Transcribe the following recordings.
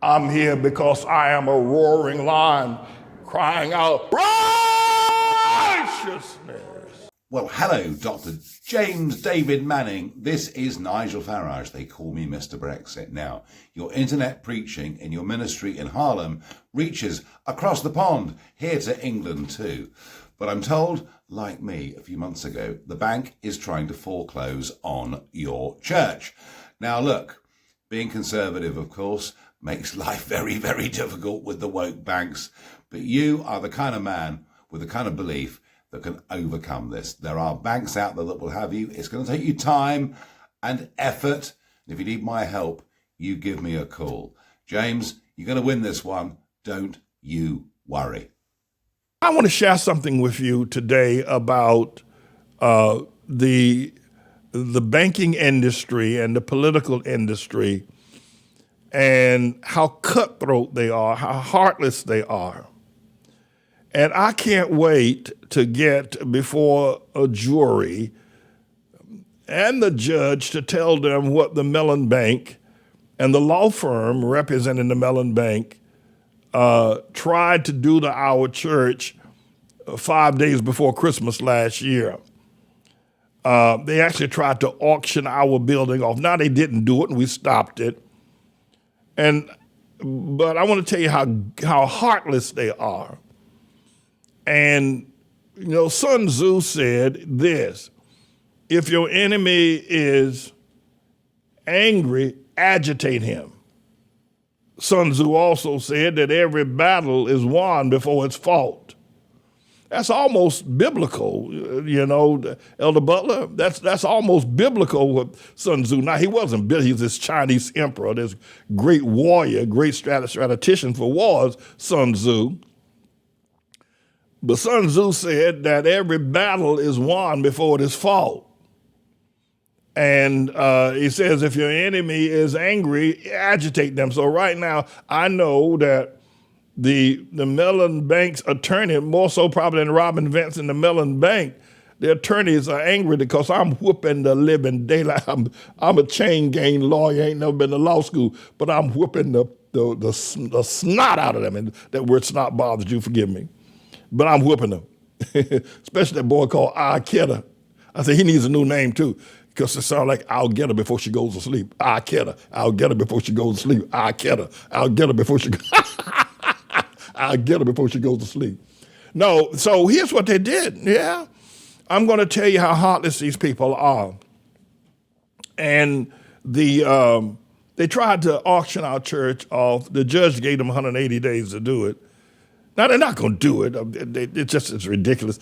I'm here because I am a roaring lion crying out righteousness. Well, hello, Dr. James David Manning. This is Nigel Farage. They call me Mr. Brexit. Now, your internet preaching in your ministry in Harlem reaches across the pond, here to England too. But I'm told, like me a few months ago, the bank is trying to foreclose on your church. Now, look, being conservative, of course, makes life very, very difficult with the woke banks. But you are the kind of man with the kind of belief that can overcome this. There are banks out there that will have you. It's going to take you time and effort. If you need my help, you give me a call. James, you're going to win this one. Don't you worry. I want to share something with you today about the banking industry and the political industry and how cutthroat they are, how heartless they are. And I can't wait to get before a jury and the judge to tell them what the Mellon Bank and the law firm representing the Mellon Bank tried to do to our church 5 days before Christmas last year. They actually tried to auction our building off. Now, they didn't do it, and we stopped it. But I want to tell you how heartless they are. And, you know, Sun Tzu said this: if your enemy is angry, agitate him. Sun Tzu also said that every battle is won before it's fought. That's almost biblical, you know, Elder Butler. That's almost biblical with Sun Tzu. Now, he wasn't biblical. He's this Chinese emperor, this great warrior, great strategician for wars, Sun Tzu. But Sun Tzu said that every battle is won before it is fought. And he says if your enemy is angry, agitate them. So right now, I know that the Mellon Bank's attorney, more so probably than Robin Vance in the Mellon Bank, the attorneys are angry because I'm whooping the living daylight. I'm a chain gang lawyer, ain't never been to law school, but I'm whooping the snot out of them. And that word snot bothers you, forgive me. But I'm whooping them, especially that boy called ATLAH. I said he needs a new name too, because it sounds like I'll get her before she goes to sleep. ATLAH, I'll get her before she goes to sleep. ATLAH, I'll get her before she I'll get her before she goes to sleep. No, so here's what they did, yeah? I'm going to tell you how heartless these people are. And they tried to auction our church off. The judge gave them 180 days to do it. Now, they're not going to do it. It's ridiculous.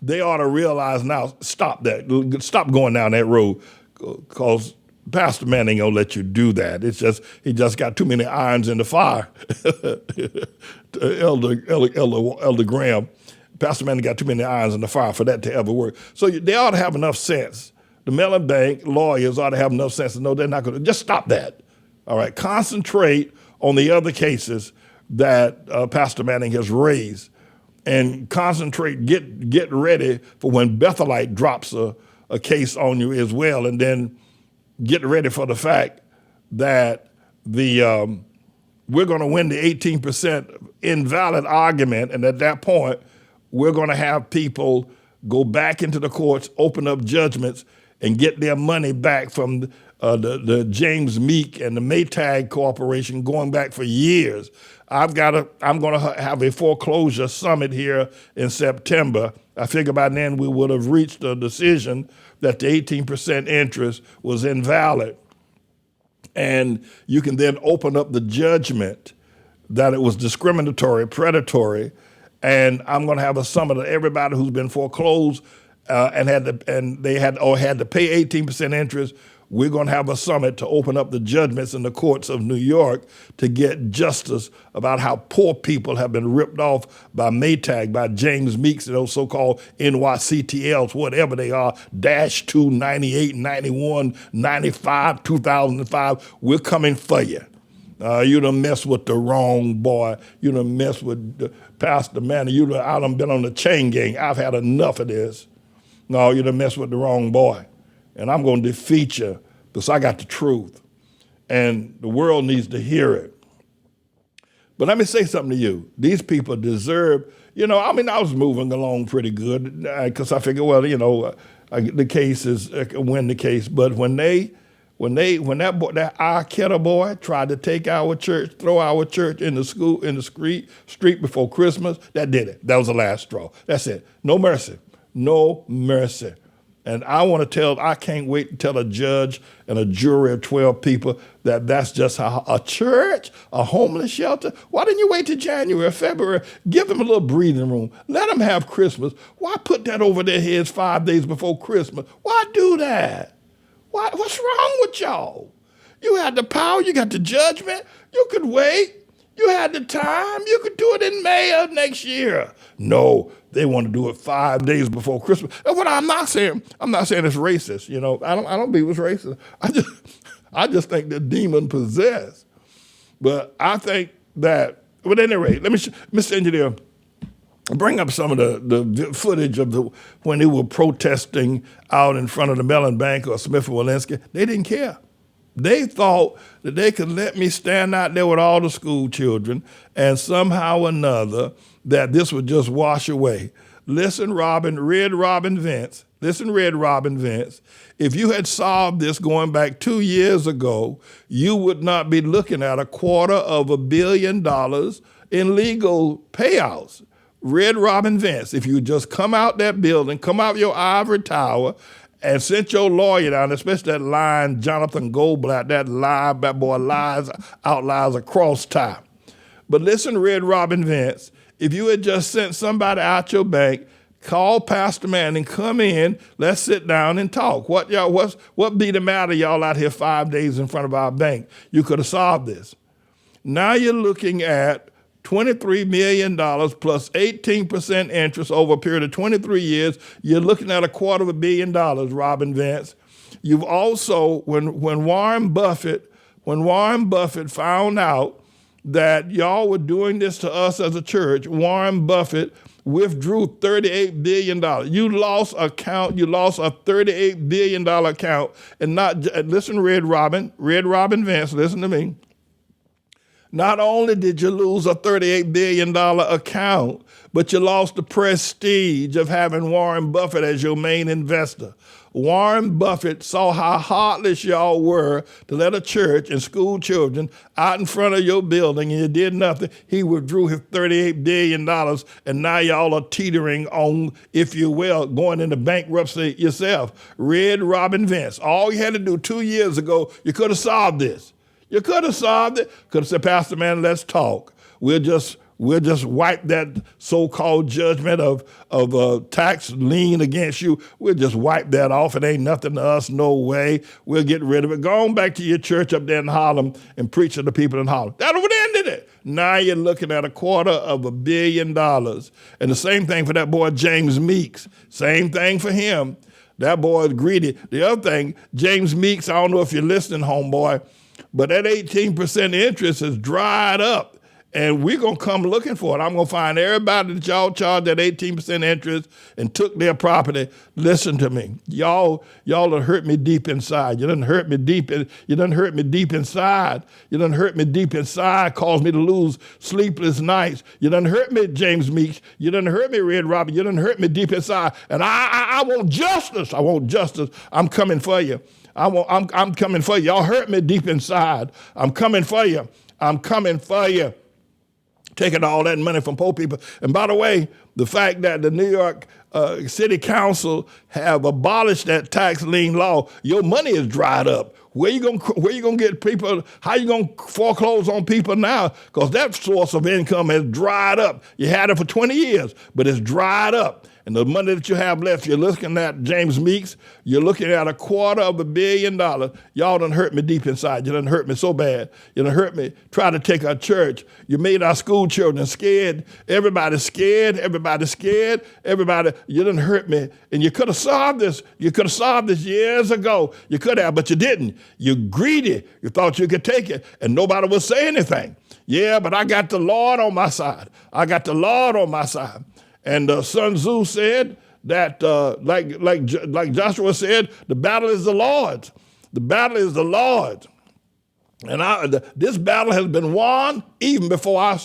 They ought to realize now, stop that. Stop going down that road, because Pastor Manning ain't gonna let you do that. He just got too many irons in the fire. Elder Graham, Pastor Manning got too many irons in the fire for that to ever work. So they ought to have enough sense. The Mellon Bank lawyers ought to have enough sense to know they're not going to just stop that. All right, concentrate on the other cases that Pastor Manning has raised, and concentrate. Get ready for when Bethelite drops a case on you as well, and then get ready for the fact that we're going to win the 18% invalid argument, and at that point, we're going to have people go back into the courts, open up judgments, and get their money back from the James Meek and the Maytag Corporation going back for years. I'm going to have a foreclosure summit here in September. I figure by then we would have reached a decision that the 18% interest was invalid. And you can then open up the judgment that it was discriminatory, predatory, and I'm going to have a summit of everybody who's been foreclosed and had to pay 18% interest. We're going to have a summit to open up the judgments in the courts of New York to get justice about how poor people have been ripped off by Maytag, by James Meeks, and those so-called NYCTLs, whatever they are, -2, 98, 91, 95, 2005. We're coming for you. You done mess with the wrong boy. You done mess with Pastor Manning. I done been on the chain gang. I've had enough of this. No, you done mess with the wrong boy. And I'm going to defeat you because I got the truth. And the world needs to hear it. But let me say something to you. These people deserve, I was moving along pretty good because I figured, well, the case is win the case. But when that Arquetta boy tried to take our church, throw our church in the street before Christmas, that did it. That was the last straw. That's it. No mercy. No mercy. And I can't wait to tell a judge and a jury of 12 people that that's just how a church, a homeless shelter. Why didn't you wait till January or February? Give them a little breathing room. Let them have Christmas. Why put that over their heads 5 days before Christmas? Why do that? What's wrong with y'all? You had the power. You got the judgment. You could wait. You had the time. You could do it in May of next year. No, they want to do it 5 days before Christmas. And what I'm not saying it's racist. I don't believe it's racist. I just think they're demon possessed. But I think that, but anyway, let me, Mr. Engineer, bring up some of the footage of when they were protesting out in front of the Mellon Bank or Smith & Walensky. They didn't care. They thought that they could let me stand out there with all the school children and somehow or another that this would just wash away. Listen, Red Robin Vince, if you had solved this going back 2 years ago, you would not be looking at $250 million in legal payouts. Red Robin Vince, if you just come out that building, come out your ivory tower, and sent your lawyer down, especially that lying Jonathan Goldblatt, that boy lies across time. But listen, Red Robin Vince, if you had just sent somebody out your bank, call Pastor Manning, come in, let's sit down and talk. What be the matter, y'all out here 5 days in front of our bank? You could have solved this. Now you're looking at $23 million plus 18% interest over a period of 23 years. You're looking at $250 million, Robin Vance. You've also, when Warren Buffett found out that y'all were doing this to us as a church, Warren Buffett withdrew $38 billion. You lost a $38 billion account, and listen, Red Robin Vance, listen to me. Not only did you lose a $38 billion account, but you lost the prestige of having Warren Buffett as your main investor. Warren Buffett saw how heartless y'all were to let a church and school children out in front of your building and you did nothing. He withdrew his $38 billion, and now y'all are teetering on, if you will, going into bankruptcy yourself. Red Robin Vance, all you had to do 2 years ago, you could have solved this. You could have solved it. Could have said, Pastor Man, let's talk. We'll just wipe that so-called judgment of tax lien against you. We'll just wipe that off. It ain't nothing to us, no way. We'll get rid of it. Go on back to your church up there in Harlem and preach to the people in Harlem. That would have ended it. Now you're looking at $250 million. And the same thing for that boy James Meeks. Same thing for him. That boy is greedy. The other thing, James Meeks, I don't know if you're listening, homeboy, but that 18% interest has dried up, and we're going to come looking for it. I'm going to find everybody that y'all charged that 18% interest and took their property. Listen to me. Y'all have hurt me deep inside. You done hurt me deep inside. You done hurt me deep inside, caused me to lose sleepless nights. You done hurt me, James Meeks. You done hurt me, Red Robin. You done hurt me deep inside. And I want justice. I want justice. I'm coming for you. I'm coming for you. Y'all hurt me deep inside. I'm coming for you. Taking all that money from poor people. And by the way, the fact that the New York City Council have abolished that tax lien law, your money is dried up. Where you gonna get people? How you gonna foreclose on people now? Because that source of income has dried up. You had it for 20 years, but it's dried up. And the money that you have left, you're looking at James Meeks, you're looking at $250 million. Y'all done hurt me deep inside. You done hurt me so bad. You done hurt me. Try to take our church. You made our school children scared. Everybody's scared. You done hurt me. And you could have solved this. You could have solved this years ago. You could have, but you didn't. You're greedy. You thought you could take it, and nobody would say anything. Yeah, but I got the Lord on my side. And Sun Tzu said that, like Joshua said, the battle is the Lord's. The battle is the Lord's. And this battle has been won even before I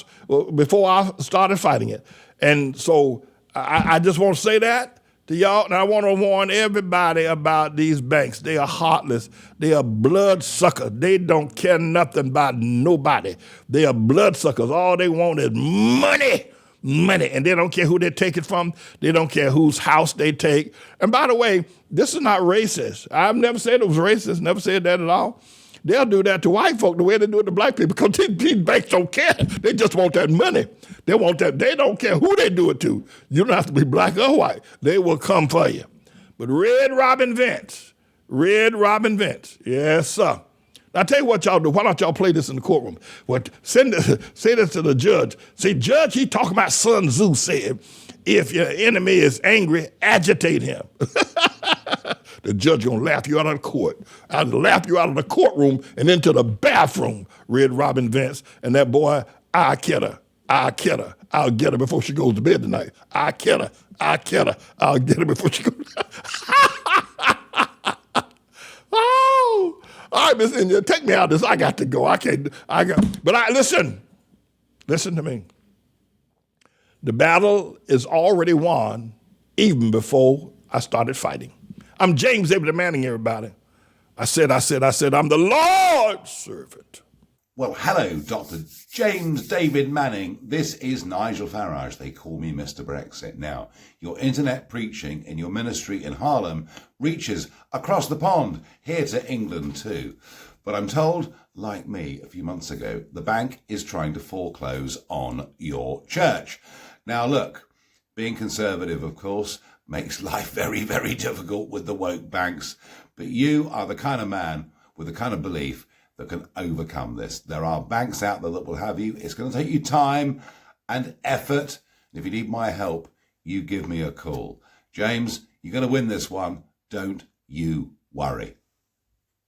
started fighting it. And so I just want to say that to y'all. And I want to warn everybody about these banks. They are heartless. They are bloodsuckers. They don't care nothing about nobody. They are bloodsuckers. All they want is money. Money. And they don't care who they take it from. They don't care whose house they take. And by the way, this is not racist. I've never said it was racist. Never said that at all. They'll do that to white folk the way they do it to black people because these banks don't care. They just want that money. They want that. They don't care who they do it to. You don't have to be black or white. They will come for you. But Red Robin Vance, yes, sir. Now, I tell you what y'all do. Why don't y'all play this in the courtroom? Say this to the judge. Say, Judge, he talking about Sun Tzu said, if your enemy is angry, agitate him. The judge gonna laugh you out of the court. I'll laugh you out of the courtroom and into the bathroom, Red Robin Vance. And that boy, I'll get her. I'll get her before she goes to bed tonight. I'll get her. I'll get her before she goes. Oh, all right, Miss India, take me out of this. I got to go. Listen to me. The battle is already won even before I started fighting. I'm James David Manning, everybody. I said, I'm the Lord's servant. Well, hello, Dr. James David Manning. This is Nigel Farage. They call me Mr. Brexit. Now, your internet preaching in your ministry in Harlem reaches across the pond, here to England too. But I'm told, like me a few months ago, the bank is trying to foreclose on your church. Now, look, being conservative, of course, makes life very, very difficult with the woke banks. But you are the kind of man with the kind of belief that can overcome this. There are banks out there that will have you. It's going to take you time and effort. And if you need my help, you give me a call. James, you're going to win this one. Don't you worry.